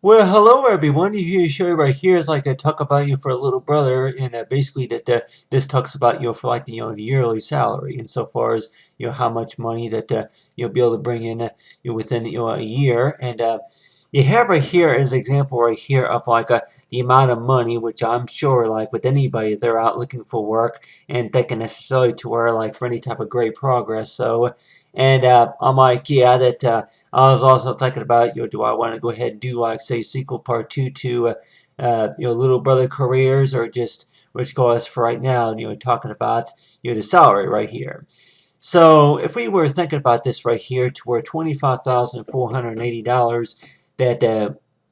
Well, hello everyone. You hear show right here is like a talk about you for a little brother, and basically that this talks about you for like the yearly salary, insofar as how much money that you'll be able to bring in within a year, and you have right here as an example right here of like the amount of money, which I'm sure like with anybody they're out looking for work and thinking necessarily to where like for any type of great progress. So, and I'm like, yeah, that. I was also thinking about, do I want to go ahead and do like say sequel part two to, Little Brother Careers, or just which goes for right now, talking about the salary right here. So if we were thinking about this right here, to where $25,480, that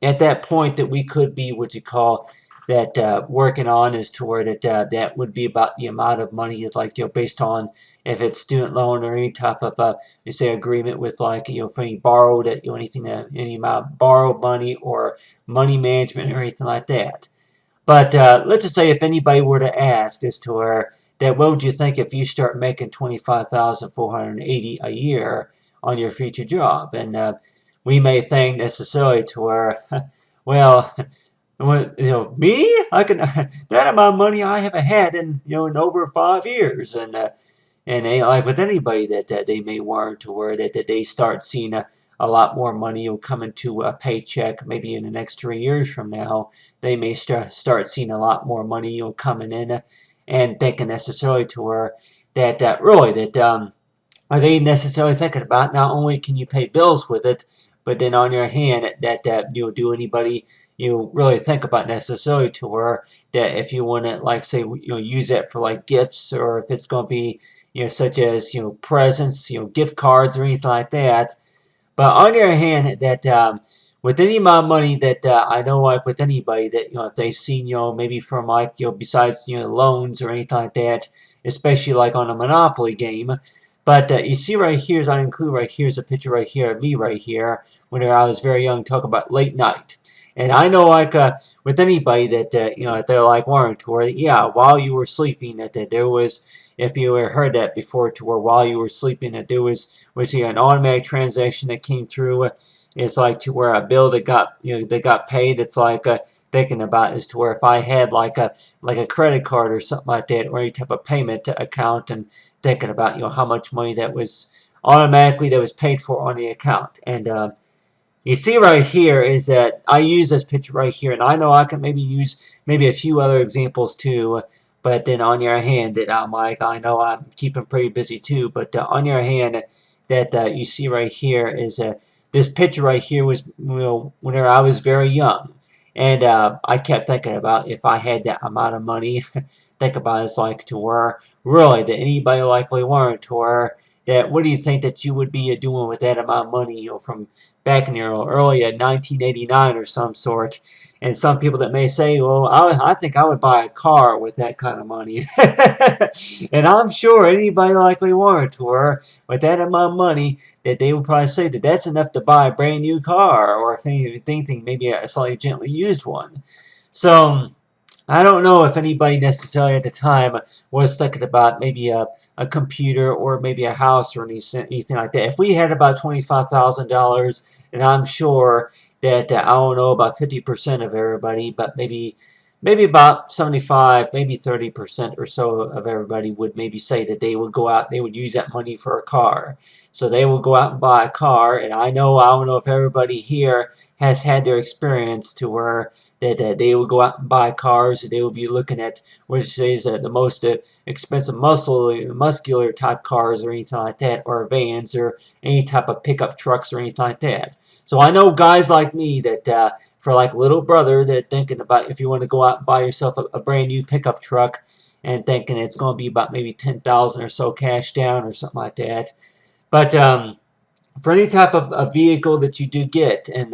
at that point that we could be what you call that working on, is to where that would be about the amount of money is like based on if it's student loan or any type of you say agreement with like for any borrowed anything that any amount of borrowed money or money management or anything like that. But let's just say if anybody were to ask as to where that, what would you think if you start making 25,480 a year on your future job? And we may think necessarily to where, well, me, I can that amount of money I haven't had in over 5 years, and they, like with anybody that they may warrant to where that they start seeing a lot more money will come into a paycheck maybe in the next 3 years from now. They may start seeing a lot more money coming in, and thinking necessarily to where that really that are they necessarily thinking about not only can you pay bills with it, but then on your hand that do anybody really think about necessarily to where that if you want to like say use it for like gifts, or if it's going to be such as presents, gift cards or anything like that. But on the other hand, that with any amount of money that I know, like with anybody that if they've seen maybe from like besides loans or anything like that, especially like on a Monopoly game. But you see right here, as I include right here, is a picture right here of me right here when I was very young, talk about late night. And I know like with anybody that if they're like wanting to where yeah, while you were sleeping that there was, if you ever heard that before, to where while you were sleeping that there was an automatic transaction that came through. It's like to where a bill that got that got paid. It's like thinking about is to where if I had like a credit card or something like that, or any type of payment account, and thinking about how much money that was automatically that was paid for on the account. And you see right here is that I use this picture right here, and I know I can maybe use maybe a few other examples too. But then on your hand, that I'm like, I know I'm keeping pretty busy too. But on your hand, that you see right here is this picture right here was whenever I was very young, and I kept thinking about if I had that amount of money. Think about it, it's like to where really that anybody likely wanted to where that what do you think that you would be doing with that amount of money from back in your early 1989 or some sort. And some people that may say, well, I think I would buy a car with that kind of money. And I'm sure anybody likely wanted to her with that amount of money that they would probably say that that's enough to buy a brand new car, or if anything, maybe a slightly gently used one. So I don't know if anybody necessarily at the time was thinking about maybe a computer or maybe a house or anything like that. If we had about $25,000, and I'm sure that I don't know about 50% of everybody, but maybe about 75, maybe 30% or so of everybody would maybe say that they would go out, they would use that money for a car. So they will go out and buy a car, and I don't know if everybody here has had their experience to where that they will go out and buy cars, and they will be looking at which is the most expensive muscular type cars or anything like that, or vans or any type of pickup trucks or anything like that. So I know guys like me that for like little brother that thinking about if you want to go out and buy yourself a brand new pickup truck, and thinking it's going to be about maybe 10,000 or so cash down or something like that. But for any type of a vehicle that you do get, and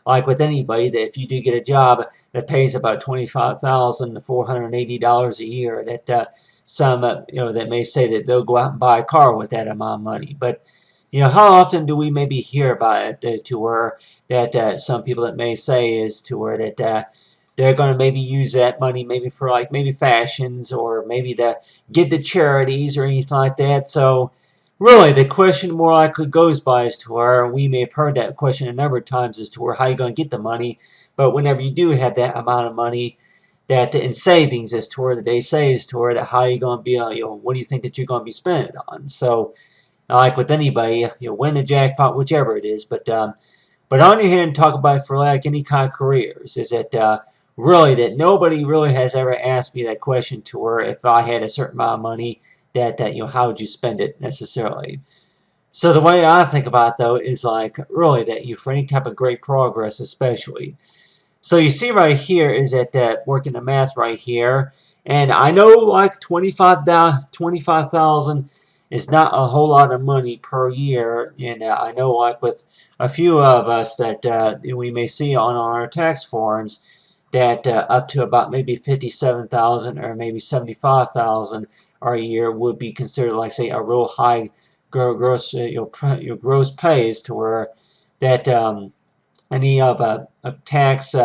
like with anybody, that if you do get a job that pays about $25,480 a year, that some that may say that they'll go out and buy a car with that amount of money. But how often do we maybe hear about it to where that some people that may say is to where that they're going to maybe use that money maybe for like maybe fashions, or maybe to give to charities or anything like that. So really, the question more likely goes by is to where we may have heard that question a number of times as to where how you going to get the money, but whenever you do have that amount of money, that in savings as to where that they say is to where that how you going to be, what do you think that you're going to be spending on? So, like with anybody, win the jackpot, whichever it is, but on your hand, talk about for like any kind of careers, is that really that nobody really has ever asked me that question to where if I had a certain amount of money, that how would you spend it necessarily? So the way I think about it though is like really that you for any type of great progress, especially. So you see right here is that working the math right here, and I know like 25,000 is not a whole lot of money per year, and I know like with a few of us that we may see on our tax forms that up to about maybe 57,000 or maybe 75,000 a year would be considered like say a real high gross your gross pays to where that any of tax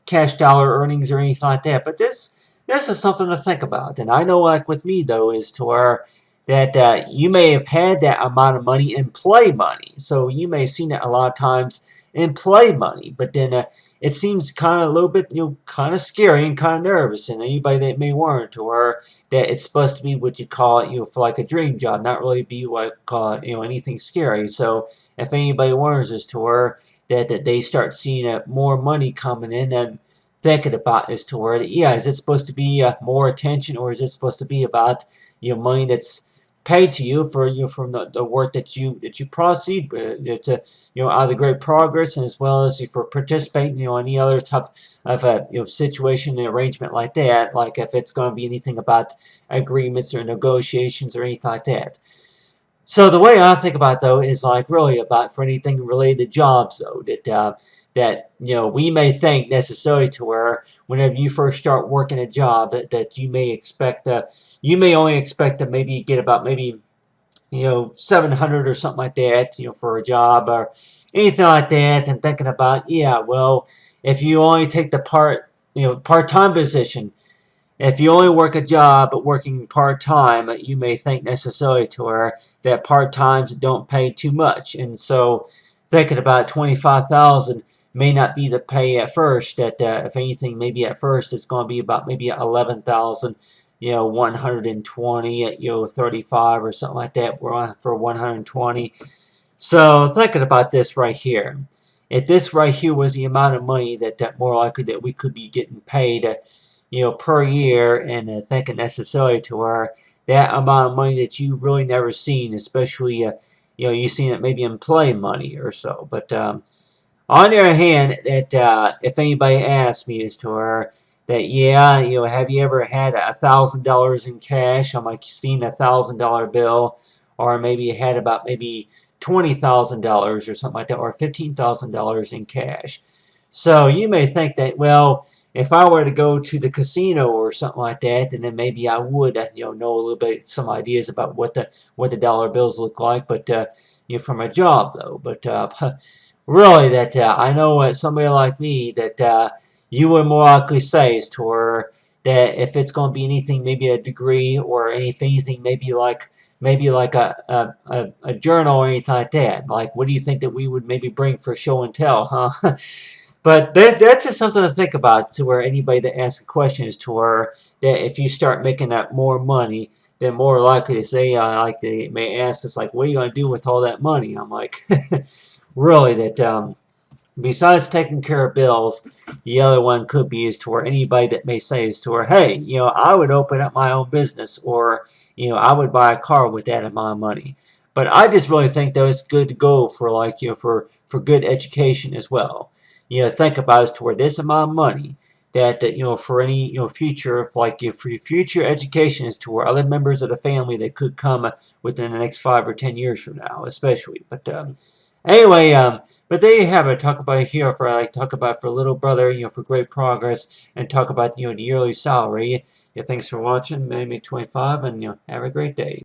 cash dollar earnings or anything like that. But this is something to think about. And I know like with me though is to where that you may have had that amount of money in play money. So you may have seen it a lot of times in play money. But then it seems kind of a little bit kind of scary and kind of nervous. And anybody that may wonder to where that it's supposed to be what you call it, for like a dream job, not really be what you call it, anything scary. So if anybody wonders as to where that they start seeing more money coming in and thinking about as to where, is it supposed to be more attention or is it supposed to be about money that's paid to you for from the work that you proceed with? It's either great progress and as well as for participating any other type of situation and arrangement like that, like if it's going to be anything about agreements or negotiations or anything like that. So the way I think about it, though is like really about for anything related to jobs though that we may think necessarily to where whenever you first start working a job that you may expect you may only expect to maybe get about maybe 700 or something like that for a job or anything like that, and thinking about well, if you only take the part-time position, if you only work a job but working part-time, you may think necessarily to where that part-times don't pay too much. And so thinking about 25,000 may not be the pay at first. That if anything, maybe at first it's going to be about maybe 11,000, 120 at 35 or something like that for 120. So thinking about this right here, if this right here was the amount of money that more likely that we could be getting paid per year, and thinking necessarily to where that amount of money that you really never seen, especially you seen it maybe in play money or so. But on the other hand, that if anybody asks me as to where that have you ever had $1,000 in cash? I'm like seen $1,000 bill, or maybe you had about maybe $20,000 or something like that, or $15,000 in cash. So you may think that, well, if I were to go to the casino or something like that, then maybe I would, know a little bit, some ideas about what the dollar bills look like. But from a job though, but really that I know somebody like me that you would more likely say is to where that if it's going to be anything, maybe a degree or anything, maybe like a journal or anything like that. Like, what do you think that we would maybe bring for show and tell, huh? But that's just something to think about to where anybody that asks a question is to where that if you start making that more money, then more likely to say, like they may ask us, like, what are you going to do with all that money? I'm like, really, that besides taking care of bills, the other one could be is to where anybody that may say is to where, hey, I would open up my own business, or, I would buy a car with that amount of money. But I just really think that it's good to go for like, for good education as well. Think about it to where this amount of money that for any future, if like for your future education is to where other members of the family that could come within the next 5 or 10 years from now, especially. But anyway, but there you have it. Talk about here for talk about for little brother, for great progress, and talk about the yearly salary. Thanks for watching. Maybe 25, and have a great day.